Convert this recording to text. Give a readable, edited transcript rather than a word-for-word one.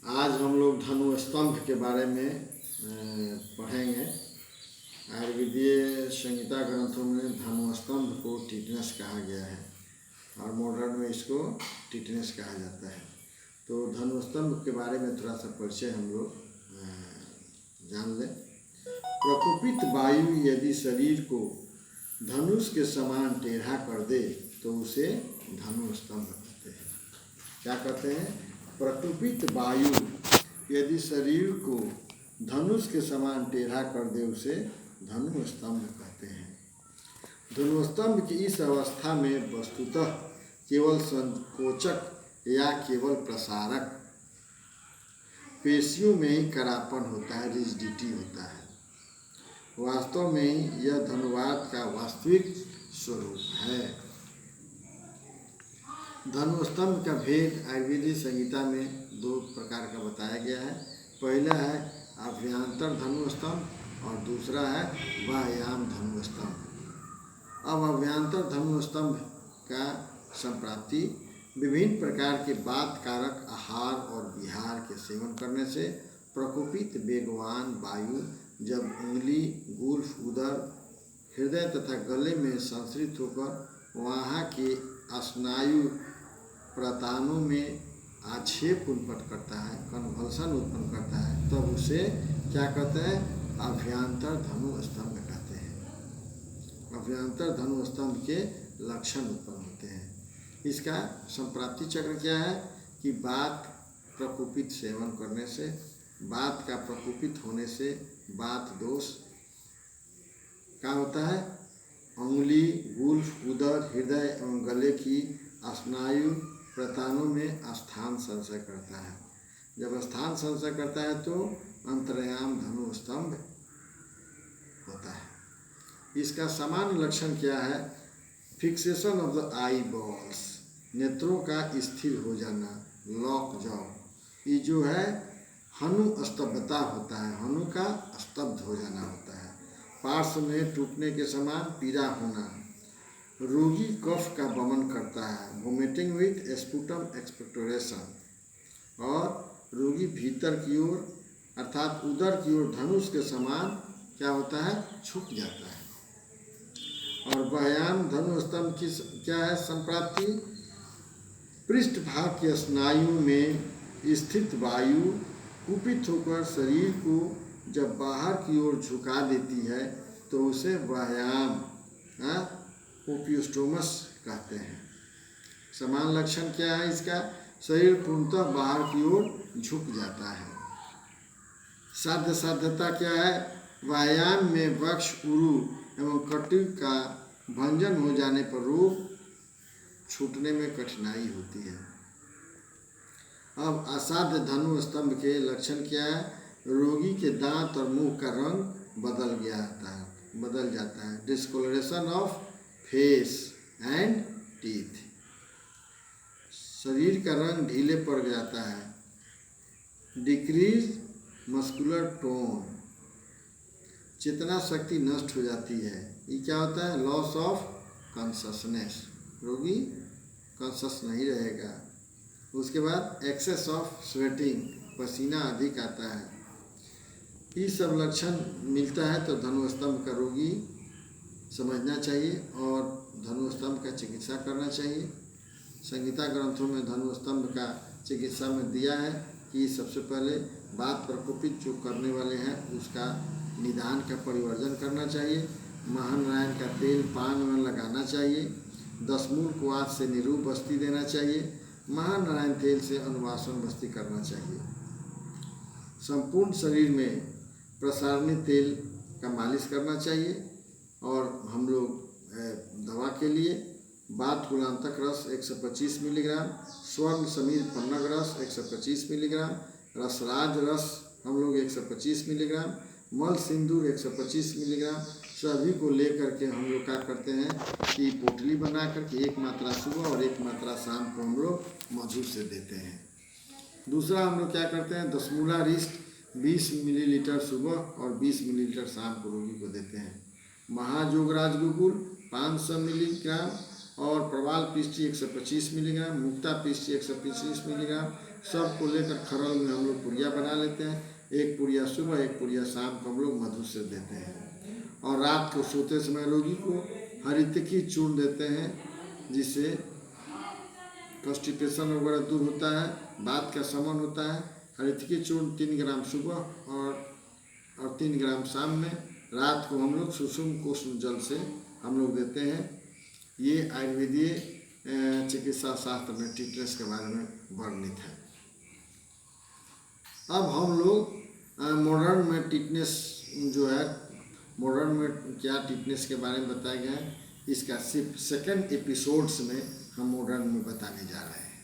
आज हम लोग धनु स्तंभ के बारे में पढ़ेंगे। आयुर्वेदीय संहिता ग्रंथों में धनु स्तंभ को टिटनस कहा गया है और मॉडर्न में इसको टिटनस कहा जाता है। तो धनु स्तंभ के बारे में थोड़ा सा परिचय हम लोग जान लें। प्रकोपित वायु यदि शरीर को धनुष के समान टेढ़ा कर दे तो उसे धनु स्तंभ कहते हैं। क्या कहते हैं? प्रकोपित वायु यदि शरीर को धनुष के समान टेढ़ा कर दे उसे धनु स्तंभ कहते हैं। धनु स्तंभ की इस अवस्था में वस्तुतः केवल संकोचक या केवल प्रसारक पेशियों में ही करापन होता है, रिजिडिटी होता है। वास्तव में ही यह धनुवाद का वास्तविक स्वरूप है। धनु स्तंभ का भेद आयुर्वेदिक संहिता में दो प्रकार का बताया गया है। पहला है अभ्यंतर धनु स्तंभ और दूसरा है बाह्याम धनु स्तंभ। अब अभ्यंतर धनु स्तंभ का संप्राप्ति विभिन्न प्रकार के वात कारक आहार और विहार के सेवन करने से प्रकोपित वेगवान वायु जब उंगली, गुल्फ, उदर, हृदय तथा गले में संश्रित होकर वहाँ के स्नायु प्रतानों में आक्षेप उत्पन्न करता है, कन्वल्सन उत्पन्न करता है, तब उसे क्या कहते हैं? अभ्यंतर धनु स्तंभ कहते हैं। अभ्यंतर धनु स्तंभ के लक्षण उत्पन्न होते हैं। इसका संप्राप्ति चक्र क्या है कि वात प्रकोपित सेवन करने से, वात का प्रकोपित होने से वात दोष क्या होता है? उंगली, गुल्फ, उदर, हृदय एवं गले की स्नायु प्रतानों में स्थान संशय करता है। जब स्थान संशय करता है तो अंतर्याम धनु स्तंभ होता है। इसका सामान्य लक्षण क्या है? Fixation of the I balls, नेत्रों का स्थिर हो जाना, लॉक जॉ। ये जो है हनु स्तब्धता होता है, हनु का स्तब्ध हो जाना होता है। पार्श्व में टूटने के समान पीड़ा होना। रोगी कफ का वमन करता है, वोमिटिंग विथ स्पुटम एक्सपेक्टोरेशन। और रोगी भीतर की ओर अर्थात उदर की ओर धनुष के समान क्या होता है? झुक जाता है। और बाह्याम धनु स्तंभ की क्या है संप्राप्ति? पृष्ठभाग के स्नायु में स्थित वायु कुपित होकर शरीर को जब बाहर की ओर झुका देती है तो उसे बाह्याम ओपियोस्टोमस कहते हैं। समान लक्षण क्या है इसका? शरीर पूर्णतः बाहर की ओर झुक जाता है। साध्य साध्यता क्या है? व्यायाम में वक्ष, उरु एवं कटी का भंजन हो जाने पर रोग छूटने में कठिनाई होती है। अब असाध्य धनु स्तंभ के लक्षण क्या है? रोगी के दांत और मुंह का रंग बदल जाता है। डिस्कोलरेशन ऑफ फेस एंड टीथ, शरीर का रंग ढीले पड़ जाता है। डिक्रीज मस्कुलर टोन, चेतना शक्ति नष्ट हो जाती है। ये क्या होता है? लॉस ऑफ कॉन्शसनेस, रोगी कॉन्शस नहीं रहेगा। उसके बाद एक्सेस ऑफ स्वेटिंग, पसीना अधिक आता है। ये सब लक्षण मिलता है तो धनु स्तंभ का रोगी समझना चाहिए और धनु स्तंभ का चिकित्सा करना चाहिए। संहिता ग्रंथों में धनु स्तंभ का चिकित्सा में दिया है कि सबसे पहले वात प्रकोपित जो करने वाले हैं उसका निदान का परिवर्जन करना चाहिए। महानारायण का तेल पान में लगाना चाहिए। 10 मूल को आज से निरूप बस्ती देना चाहिए। महानारायण तेल से अनुवासन बस्ती करना चाहिए। संपूर्ण शरीर में प्रसारणी तेल का मालिश करना चाहिए। और हम लोग दवा के लिए बात कुलांतक रस 125 मिलीग्राम, स्वर्ण समीर पन्नग रस 125 मिलीग्राम, रसराज रस हम लोग 125 मिलीग्राम, मल सिंदूर 125 मिलीग्राम, सभी को लेकर के हम लोग क्या करते हैं कि पोटली बना करके एक मात्रा सुबह और एक मात्रा शाम को हम लोग मधु से देते हैं। दूसरा हम लोग क्या करते हैं? दसमूला रिस्ट 20 मिलीलीटर सुबह और 20 मिलीलीटर शाम को रोगी को देते हैं। महाजोगराज गुगुल 500 मिलीग्राम और प्रवाल पीष्टी 125 मिलीग्राम, मुक्ता पीष्टी 125 मिलीग्राम, सब को लेकर खरल में हम लोग पुड़िया बना लेते हैं। एक पुड़िया सुबह, एक पुड़िया शाम को हम लोग मधु से देते हैं। और रात को सोते समय रोगी को हरितकी चूर्ण देते हैं, जिससे कॉन्स्टिपेशन वगैरह दूर होता है, बात का शमन होता है। हरितकी चूर्ण 3 ग्राम सुबह और 3 ग्राम शाम में, रात को हम लोग सुषुम कुसुम जल से हम लोग देते हैं। ये आयुर्वेदीय चिकित्सा शास्त्र में टिटनेस के बारे में वर्णित है। अब हम लोग मॉडर्न में टिटनेस जो है, मॉडर्न में क्या टिटनेस के बारे में बताया गया है, इसका सिर्फ सेकंड एपिसोड्स में हम मॉडर्न में बताने जा रहे हैं।